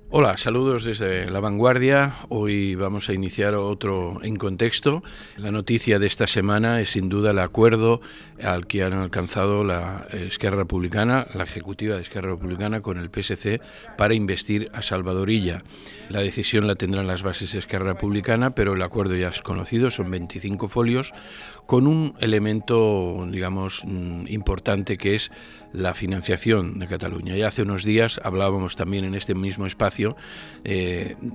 Hola, saludos desde La Vanguardia. Hoy vamos a iniciar otro En Contexto. La noticia de esta semana es sin duda el acuerdo al que han alcanzado la Esquerra Republicana, la ejecutiva de Esquerra Republicana, con el PSC para investir a Salvador Illa. La decisión la tendrán las bases de Esquerra Republicana, pero el acuerdo ya es conocido, son 25 folios, con un elemento, digamos, importante, que es la financiación de Cataluña. Ya hace unos días hablábamos también en este mismo espacio,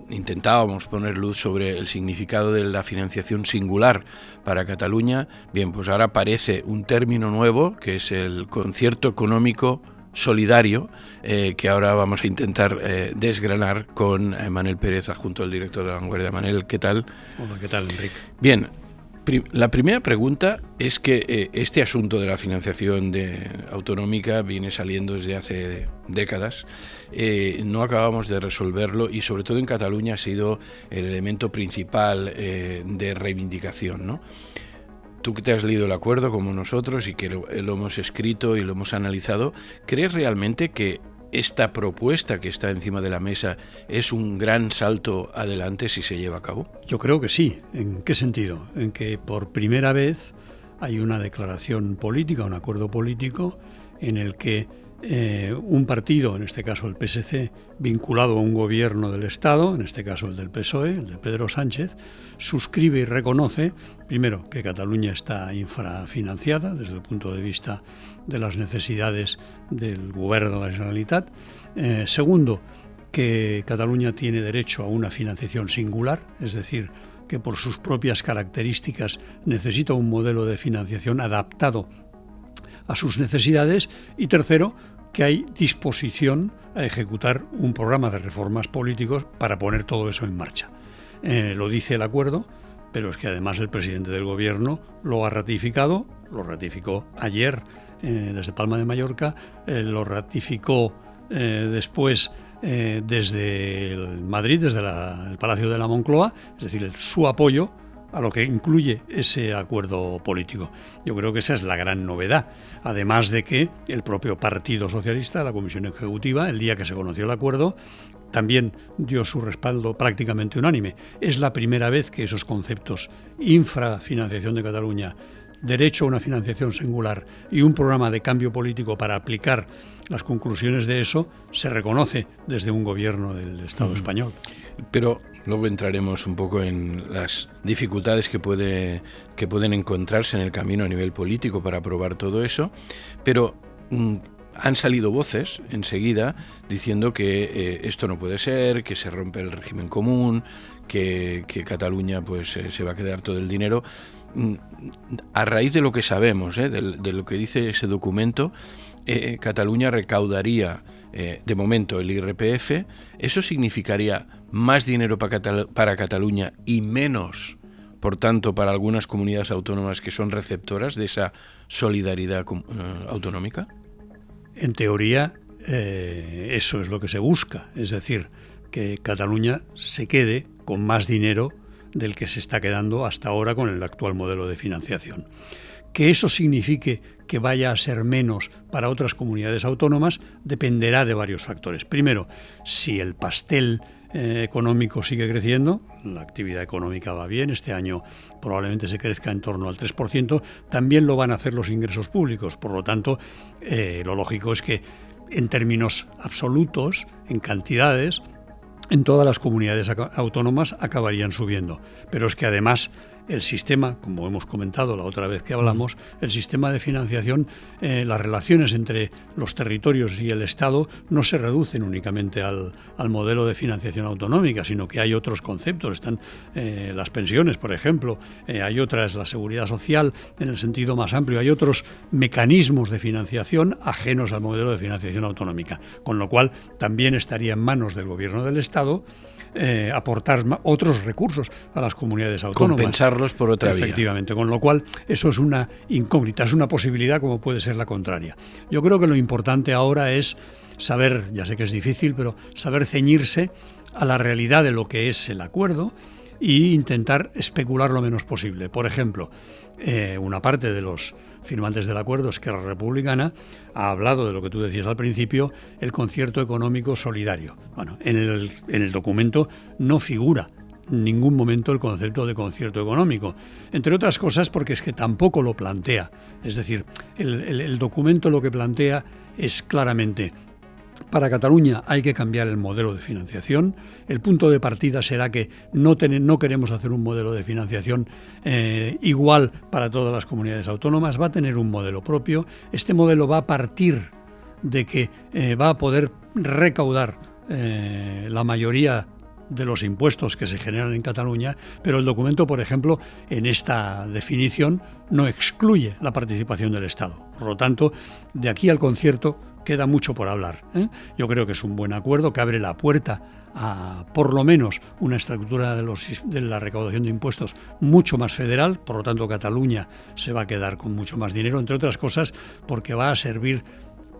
intentábamos poner luz sobre el significado de la financiación singular para Cataluña. Bien, pues ahora aparece un término nuevo, que es el concierto económico solidario, que ahora vamos a intentar desgranar con Manel Pérez, adjunto al director de La Vanguardia. Manel, ¿qué tal? Hola, ¿qué tal, Enrique? Bien. La primera pregunta es que este asunto de la financiación autonómica viene saliendo desde hace décadas. No acabamos de resolverlo y sobre todo en Cataluña ha sido el elemento principal de reivindicación, ¿no? Tú que te has leído el acuerdo como nosotros y que lo hemos escrito y lo hemos analizado, ¿crees realmente que esta propuesta que está encima de la mesa es un gran salto adelante si se lleva a cabo? Yo creo que sí. ¿En qué sentido? En que por primera vez hay una declaración política, un acuerdo político en el que un partido, en este caso el PSC, vinculado a un gobierno del Estado, en este caso el del PSOE, el de Pedro Sánchez, suscribe y reconoce, primero, que Cataluña está infrafinanciada desde el punto de vista de las necesidades del Govern de la Generalitat. Segundo, que Cataluña tiene derecho a una financiación singular, es decir, que por sus propias características necesita un modelo de financiación adaptado a sus necesidades. Y tercero, que hay disposición a ejecutar un programa de reformas políticos para poner todo eso en marcha. Lo dice el acuerdo, pero es que además el presidente del gobierno lo ha ratificado, lo ratificó ayer desde Palma de Mallorca, lo ratificó después desde Madrid, desde el Palacio de la Moncloa, es decir, su apoyo a lo que incluye ese acuerdo político. Yo creo que esa es la gran novedad, además de que el propio Partido Socialista, la Comisión Ejecutiva, el día que se conoció el acuerdo, también dio su respaldo prácticamente unánime. Es la primera vez que esos conceptos, infrafinanciación de Cataluña, derecho a una financiación singular y un programa de cambio político para aplicar las conclusiones de eso, se reconoce desde un gobierno del Estado español. Pero luego entraremos un poco en las dificultades que pueden encontrarse en el camino a nivel político para aprobar todo eso, pero han salido voces enseguida diciendo que esto no puede ser, que se rompe el régimen común, que Cataluña pues se va a quedar todo el dinero. A raíz de lo que sabemos, de lo que dice ese documento, Cataluña recaudaría de momento el IRPF. ¿Eso significaría más dinero para Cataluña y menos, por tanto, para algunas comunidades autónomas que son receptoras de esa solidaridad autonómica? En teoría, eso es lo que se busca, es decir, que Cataluña se quede con más dinero del que se está quedando hasta ahora con el actual modelo de financiación. Que eso signifique que vaya a ser menos para otras comunidades autónomas dependerá de varios factores. Primero, si el pastel económico sigue creciendo, la actividad económica va bien, este año probablemente se crezca en torno al 3%, también lo van a hacer los ingresos públicos. Por lo tanto, lo lógico es que en términos absolutos, en cantidades, en todas las comunidades autónomas acabarían subiendo. Pero es que además el sistema, como hemos comentado la otra vez que hablamos, el sistema de financiación, las relaciones entre los territorios y el Estado no se reducen únicamente al modelo de financiación autonómica, sino que hay otros conceptos. Están las pensiones, por ejemplo, hay otras, la seguridad social en el sentido más amplio, hay otros mecanismos de financiación ajenos al modelo de financiación autonómica, con lo cual también estaría en manos del gobierno del Estado aportar otros recursos a las comunidades autónomas. Compensarlos por otra vía. Efectivamente, con lo cual eso es una incógnita, es una posibilidad como puede ser la contraria. Yo creo que lo importante ahora es saber, ya sé que es difícil, pero saber ceñirse a la realidad de lo que es el acuerdo e intentar especular lo menos posible. Por ejemplo, una parte de los firmantes del acuerdo, Esquerra Republicana, ha hablado de lo que tú decías al principio, el concierto económico solidario. Bueno, en el documento no figura en ningún momento el concepto de concierto económico, entre otras cosas porque es que tampoco lo plantea. Es decir, el documento lo que plantea es claramente: para Cataluña hay que cambiar el modelo de financiación. El punto de partida será que no queremos hacer un modelo de financiación igual para todas las comunidades autónomas, va a tener un modelo propio. Este modelo va a partir de que va a poder recaudar la mayoría de los impuestos que se generan en Cataluña, pero el documento, por ejemplo, en esta definición no excluye la participación del Estado. Por lo tanto, de aquí al concierto queda mucho por hablar, ¿eh? Yo creo que es un buen acuerdo que abre la puerta a, por lo menos, una estructura de la recaudación de impuestos mucho más federal. Por lo tanto, Cataluña se va a quedar con mucho más dinero, entre otras cosas porque va a servir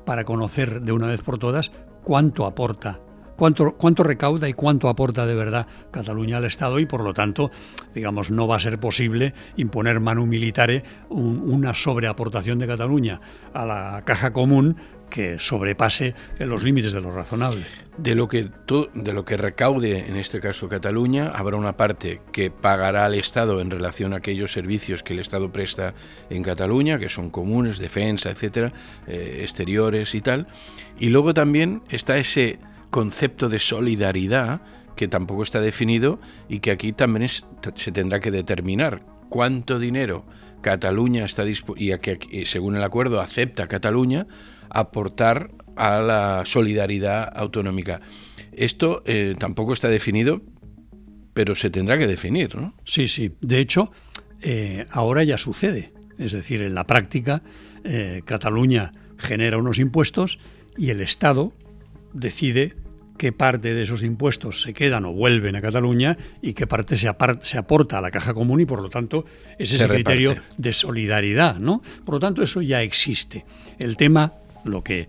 para conocer de una vez por todas cuánto aporta, cuánto recauda y cuánto aporta de verdad Cataluña al Estado, y por lo tanto, digamos, no va a ser posible imponer manu militare una sobreaportación de Cataluña a la caja común que sobrepase los límites de lo razonable. De lo que recaude, en este caso Cataluña, habrá una parte que pagará al Estado en relación a aquellos servicios que el Estado presta en Cataluña, que son comunes, defensa, etcétera, exteriores y tal. Y luego también está ese concepto de solidaridad que tampoco está definido y que aquí también se tendrá que determinar cuánto dinero Cataluña está dispuesta, y según el acuerdo acepta Cataluña, aportar a la solidaridad autonómica. Esto tampoco está definido, pero se tendrá que definir, ¿no? Sí, sí. De hecho, ahora ya sucede. Es decir, en la práctica, Cataluña genera unos impuestos y el Estado decide qué parte de esos impuestos se quedan o vuelven a Cataluña y qué parte se aporta a la caja común, y por lo tanto es ese criterio de solidaridad, ¿no? Por lo tanto, eso ya existe. El tema, lo que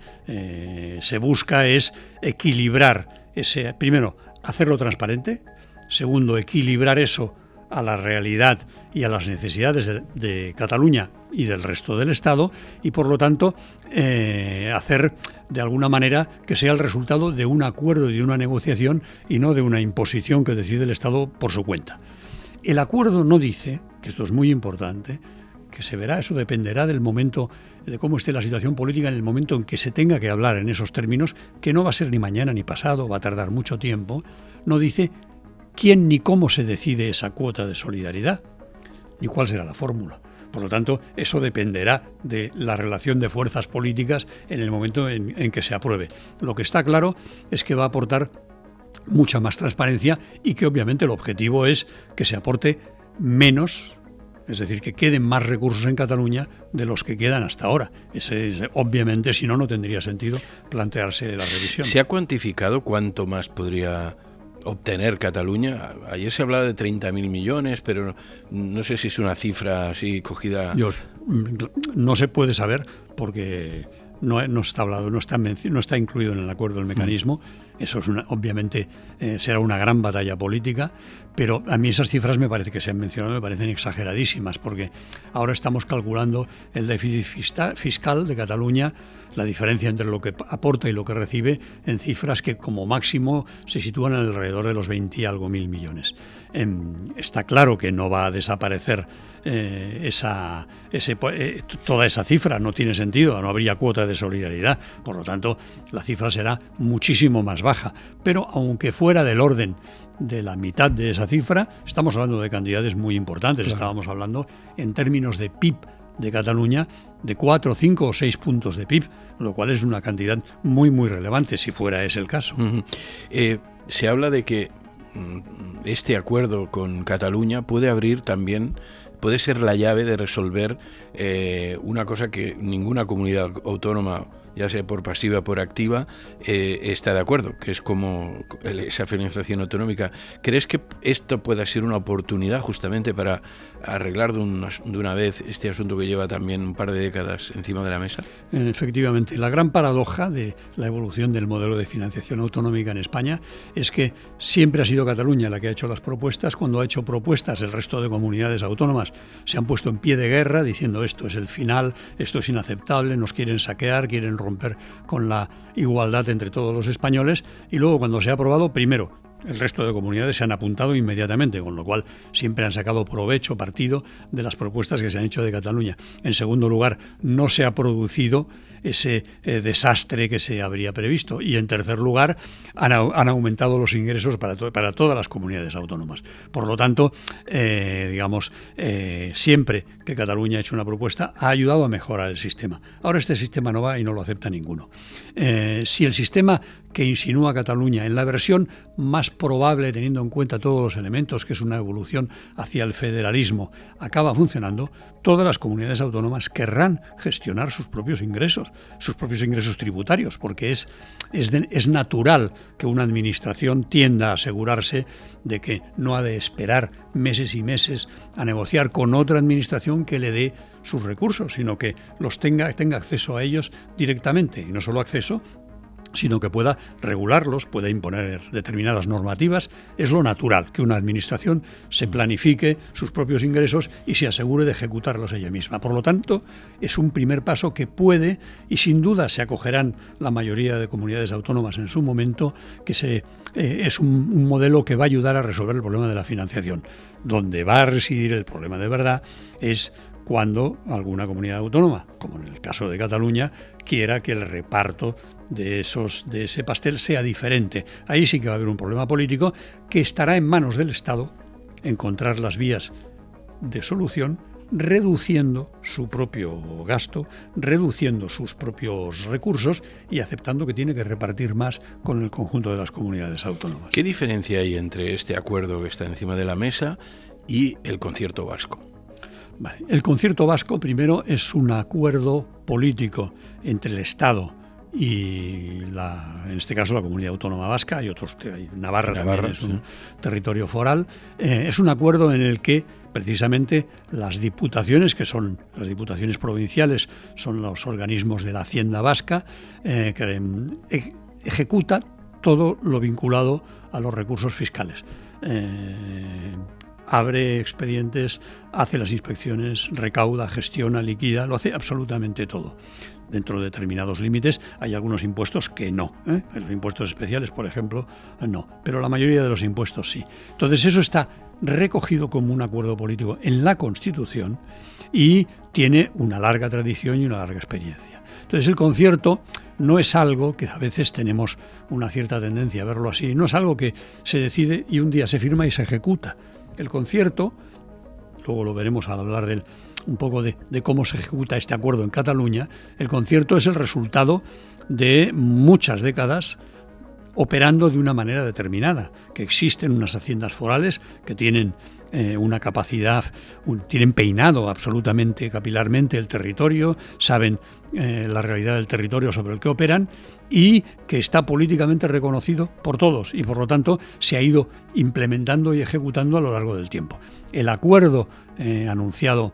se busca es equilibrar primero, hacerlo transparente; segundo, equilibrar eso a la realidad y a las necesidades de Cataluña y del resto del Estado, y por lo tanto hacer de alguna manera que sea el resultado de un acuerdo y de una negociación y no de una imposición que decide el Estado por su cuenta. El acuerdo no dice, que esto es muy importante, que se verá, eso dependerá del momento, de cómo esté la situación política en el momento en que se tenga que hablar en esos términos, que no va a ser ni mañana ni pasado, va a tardar mucho tiempo. No dice quién ni cómo se decide esa cuota de solidaridad, ni cuál será la fórmula. Por lo tanto, eso dependerá de la relación de fuerzas políticas en el momento en que se apruebe. Lo que está claro es que va a aportar mucha más transparencia y que obviamente el objetivo es que se aporte menos, es decir, que queden más recursos en Cataluña de los que quedan hasta ahora. Obviamente, si no, no tendría sentido plantearse la revisión. ¿Se ha cuantificado cuánto más podría obtener Cataluña? Ayer se hablaba de 30.000 millones, pero no sé si es una cifra así cogida. No se puede saber porque no está hablado, no está incluido en el acuerdo el mecanismo. Eso es obviamente será una gran batalla política, pero a mí esas cifras me parece que se han mencionado, me parecen exageradísimas, porque ahora estamos calculando el déficit fiscal de Cataluña, la diferencia entre lo que aporta y lo que recibe, en cifras que como máximo se sitúan alrededor de los 20 y algo mil millones. Está claro que no va a desaparecer toda esa cifra, no tiene sentido, no habría cuota de solidaridad, por lo tanto la cifra será muchísimo más baja, pero aunque fuera del orden de la mitad de esa cifra, estamos hablando de cantidades muy importantes. Claro. Estábamos hablando en términos de PIB de Cataluña de 4, 5 o 6 puntos de PIB, lo cual es una cantidad muy muy relevante si fuera ese el caso. Se habla de que este acuerdo con Cataluña puede ser la llave de resolver una cosa que ninguna comunidad autónoma ya sea por pasiva o por activa, está de acuerdo, que es como esa financiación autonómica. ¿Crees que esto pueda ser una oportunidad justamente para arreglar de una vez este asunto que lleva también un par de décadas encima de la mesa? Efectivamente, la gran paradoja de la evolución del modelo de financiación autonómica en España es que siempre ha sido Cataluña la que ha hecho las propuestas. Cuando ha hecho propuestas, el resto de comunidades autónomas se han puesto en pie de guerra diciendo esto es el final, esto es inaceptable, nos quieren saquear, quieren romper con la igualdad entre todos los españoles, y luego cuando se ha aprobado, primero, el resto de comunidades se han apuntado inmediatamente, con lo cual siempre han sacado provecho, partido de las propuestas que se han hecho de Cataluña. En segundo lugar, no se ha producido ese desastre que se habría previsto. Y en tercer lugar, han aumentado los ingresos para todas las comunidades autónomas. Por lo tanto, siempre que Cataluña ha hecho una propuesta, ha ayudado a mejorar el sistema. Ahora este sistema no va y no lo acepta ninguno. Si el sistema que insinúa Cataluña, en la versión más probable, teniendo en cuenta todos los elementos, que es una evolución hacia el federalismo, acaba funcionando, todas las comunidades autónomas querrán gestionar sus propios ingresos tributarios, porque es natural que una administración tienda a asegurarse de que no ha de esperar meses y meses a negociar con otra administración que le dé sus recursos, sino que tenga acceso a ellos directamente, y no solo acceso, sino que pueda regularlos, pueda imponer determinadas normativas. Es lo natural que una administración se planifique sus propios ingresos y se asegure de ejecutarlos ella misma. Por lo tanto, es un primer paso que puede, y sin duda se acogerán la mayoría de comunidades autónomas en su momento, que es un modelo que va a ayudar a resolver el problema de la financiación. Donde va a residir el problema de verdad es cuando alguna comunidad autónoma, como en el caso de Cataluña, quiera que el reparto de ese pastel sea diferente. Ahí sí que va a haber un problema político que estará en manos del Estado encontrar las vías de solución, reduciendo su propio gasto, reduciendo sus propios recursos y aceptando que tiene que repartir más con el conjunto de las comunidades autónomas. ¿Qué diferencia hay entre este acuerdo que está encima de la mesa y el concierto vasco? Vale. El concierto vasco, primero, es un acuerdo político entre el Estado y en este caso la Comunidad Autónoma Vasca. Hay otros, Navarra también es un territorio foral. Es un acuerdo en el que precisamente las diputaciones, que son las diputaciones provinciales, son los organismos de la Hacienda Vasca, que ejecuta todo lo vinculado a los recursos fiscales. Abre expedientes, hace las inspecciones, recauda, gestiona, liquida, lo hace absolutamente todo. Dentro de determinados límites hay algunos impuestos que no. Los impuestos especiales, por ejemplo, no. Pero la mayoría de los impuestos sí. Entonces eso está recogido como un acuerdo político en la Constitución y tiene una larga tradición y una larga experiencia. Entonces el concierto no es algo que a veces tenemos una cierta tendencia a verlo así. No es algo que se decide y un día se firma y se ejecuta. El concierto, luego lo veremos al hablar un poco de cómo se ejecuta este acuerdo en Cataluña. El concierto es el resultado de muchas décadas operando de una manera determinada, que existen unas haciendas forales que tienen una capacidad, tienen peinado absolutamente capilarmente el territorio, saben la realidad del territorio sobre el que operan y que está políticamente reconocido por todos y por lo tanto se ha ido implementando y ejecutando a lo largo del tiempo. El acuerdo anunciado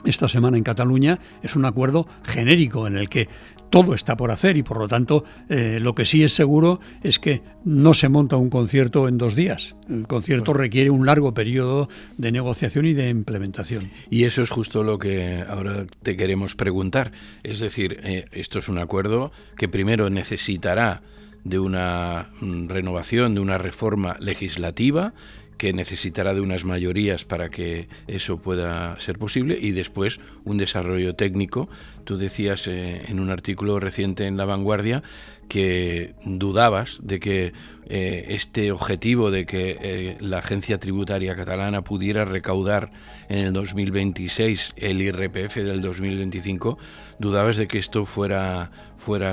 esta semana en Cataluña es un acuerdo genérico en el que todo está por hacer y por lo tanto lo que sí es seguro es que no se monta un concierto en 2 días. El concierto requiere un largo periodo de negociación y de implementación. Y eso es justo lo que ahora te queremos preguntar. Es decir, esto es un acuerdo que primero necesitará de una renovación, de una reforma legislativa, que necesitará de unas mayorías para que eso pueda ser posible y después un desarrollo técnico. Tú decías en un artículo reciente en La Vanguardia que dudabas de que este objetivo de que la Agencia Tributaria Catalana pudiera recaudar en el 2026 el IRPF del 2025, dudabas de que esto fuera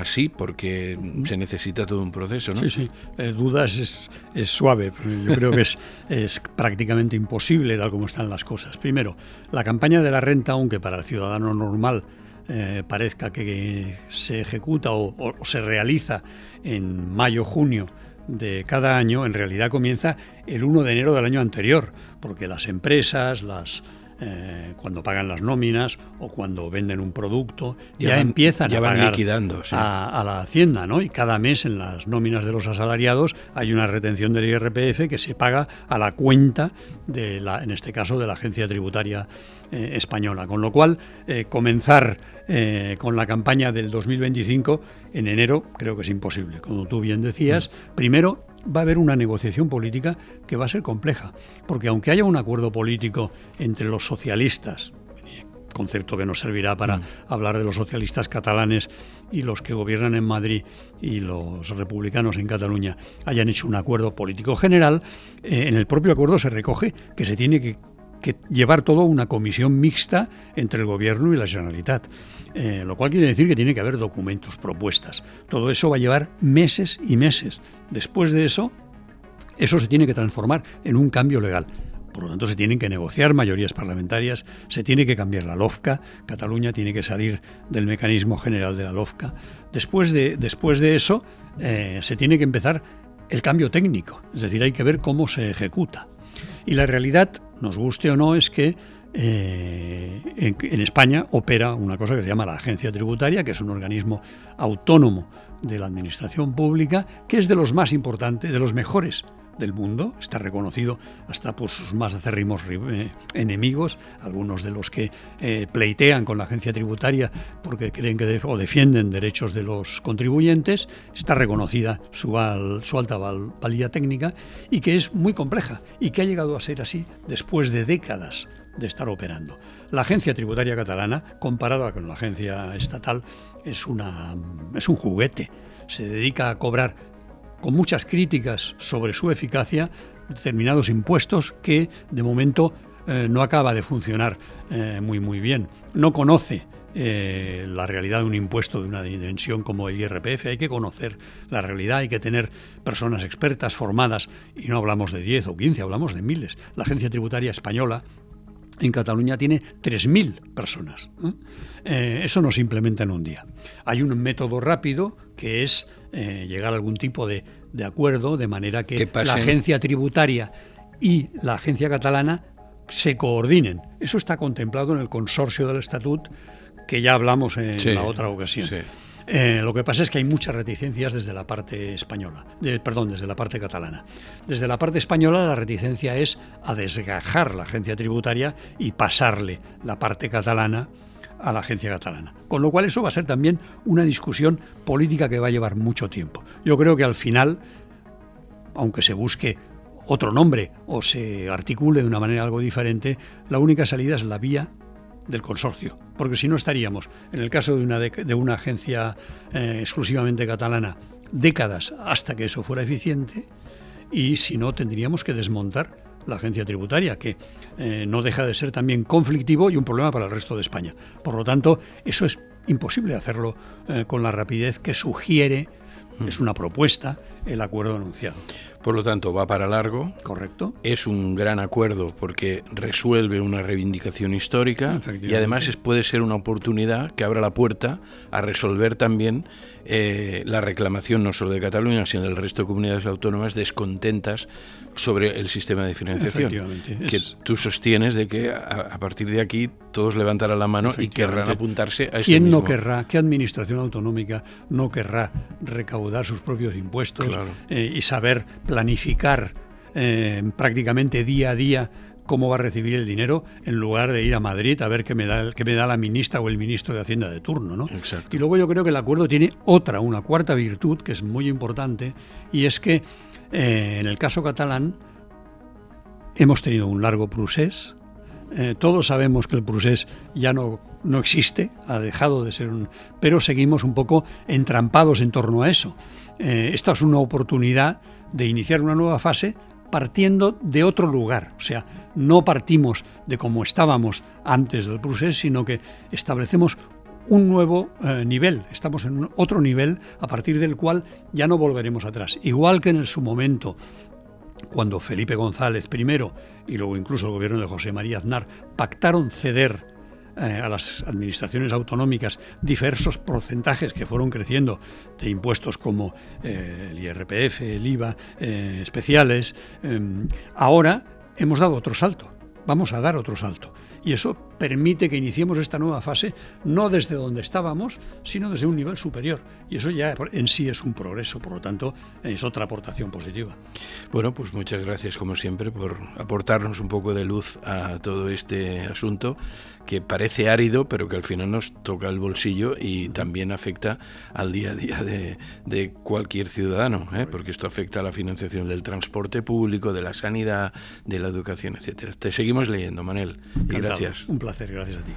así porque se necesita todo un proceso, ¿no? Sí. Dudas es suave, pero yo creo que es prácticamente imposible tal como están las cosas. Primero, la campaña de la renta, aunque para el ciudadano normal parezca que se ejecuta o se realiza en mayo-junio de cada año, en realidad comienza el 1 de enero del año anterior, porque las empresas, cuando pagan las nóminas o cuando venden un producto, ya empiezan a pagar liquidando, sí, a la Hacienda, ¿no? Y cada mes en las nóminas de los asalariados hay una retención del IRPF que se paga a la cuenta en este caso, de la Agencia Tributaria Española. Con lo cual, comenzar con la campaña del 2025 en enero creo que es imposible. Como tú bien decías, primero va a haber una negociación política que va a ser compleja, porque aunque haya un acuerdo político entre los socialistas, concepto que nos servirá para hablar de los socialistas catalanes y los que gobiernan en Madrid y los republicanos en Cataluña, hayan hecho un acuerdo político general, en el propio acuerdo se recoge que se tiene que llevar todo a una comisión mixta entre el Gobierno y la Generalitat, lo cual quiere decir que tiene que haber documentos, propuestas. Todo eso va a llevar meses y meses. Después de eso se tiene que transformar en un cambio legal. Por lo tanto, se tienen que negociar mayorías parlamentarias, se tiene que cambiar la LOFCA, Cataluña tiene que salir del mecanismo general de la LOFCA. Después de eso, se tiene que empezar el cambio técnico, es decir, hay que ver cómo se ejecuta. Y la realidad, nos guste o no, es que en España opera una cosa que se llama la Agencia Tributaria, que es un organismo autónomo de la administración pública, que es de los más importantes, de los mejores del mundo, está reconocido hasta por sus más acérrimos enemigos, algunos de los que pleitean con la agencia tributaria porque creen que o defienden derechos de los contribuyentes. Está reconocida su alta valía técnica y que es muy compleja y que ha llegado a ser así después de décadas de estar operando. La agencia tributaria catalana, comparada con la agencia estatal, es un juguete. Se dedica a cobrar, con muchas críticas sobre su eficacia, determinados impuestos que de momento no acaba de funcionar muy bien. No conoce la realidad de un impuesto de una dimensión como el IRPF. Hay que conocer la realidad, hay que tener personas expertas, formadas, y no hablamos de 10 o 15, hablamos de miles. La Agencia Tributaria Española en Cataluña tiene 3.000 personas. Eso no se implementa en un día. Hay un método rápido que es llegar a algún tipo de acuerdo, de manera que la agencia tributaria y la agencia catalana se coordinen. Eso está contemplado en el consorcio del Estatut, que ya hablamos en la otra ocasión. Sí. Lo que pasa es que hay muchas reticencias desde la parte española, desde la parte catalana. Desde la parte española la reticencia es a desgajar la agencia tributaria y pasarle la parte catalana a la agencia catalana. Con lo cual eso va a ser también una discusión política que va a llevar mucho tiempo. Yo creo que al final, aunque se busque otro nombre o se articule de una manera algo diferente, la única salida es la vía del consorcio, porque si no estaríamos, en el caso de una agencia exclusivamente catalana, décadas hasta que eso fuera eficiente, y si no tendríamos que desmontar la agencia tributaria, que no deja de ser también conflictivo y un problema para el resto de España. Por lo tanto, eso es imposible hacerlo con la rapidez que sugiere, es una propuesta, el acuerdo anunciado. Por lo tanto, va para largo. Correcto. Es un gran acuerdo porque resuelve una reivindicación histórica y además puede ser una oportunidad que abra la puerta a resolver también la reclamación no solo de Cataluña, sino del resto de comunidades autónomas descontentas sobre el sistema de financiación. Que tú sostienes de que a partir de aquí todos levantarán la mano y querrán apuntarse a este ¿Quién mismo? no querrá, qué administración autonómica no querrá recaudar sus propios impuestos? Claro. Y saber planificar prácticamente día a día cómo va a recibir el dinero, en lugar de ir a Madrid a ver qué me da la ministra o el ministro de Hacienda de turno, ¿no? Exacto. Y luego yo creo que el acuerdo tiene una cuarta virtud que es muy importante, y es que en el caso catalán hemos tenido un largo procés. Todos sabemos que el procés ya no existe, ha dejado de ser pero seguimos un poco entrampados en torno a eso. Esta es una oportunidad de iniciar una nueva fase partiendo de otro lugar, o sea, no partimos de como estábamos antes del procés, sino que establecemos un nuevo nivel, estamos en otro nivel a partir del cual ya no volveremos atrás. Igual que en su momento, cuando Felipe González primero y luego incluso el gobierno de José María Aznar pactaron ceder a las administraciones autonómicas diversos porcentajes que fueron creciendo de impuestos como el IRPF, el IVA, especiales, ahora hemos dado otro salto. Vamos a dar otro salto. Y eso permite que iniciemos esta nueva fase no desde donde estábamos, sino desde un nivel superior. Y eso ya en sí es un progreso, por lo tanto, es otra aportación positiva. Bueno, pues muchas gracias, como siempre, por aportarnos un poco de luz a todo este asunto que parece árido, pero que al final nos toca el bolsillo y también afecta al día a día de cualquier ciudadano, porque esto afecta a la financiación del transporte público, de la sanidad, de la educación, etcétera. Te seguimos leyendo, Manel, y gracias. Un placer, gracias a ti.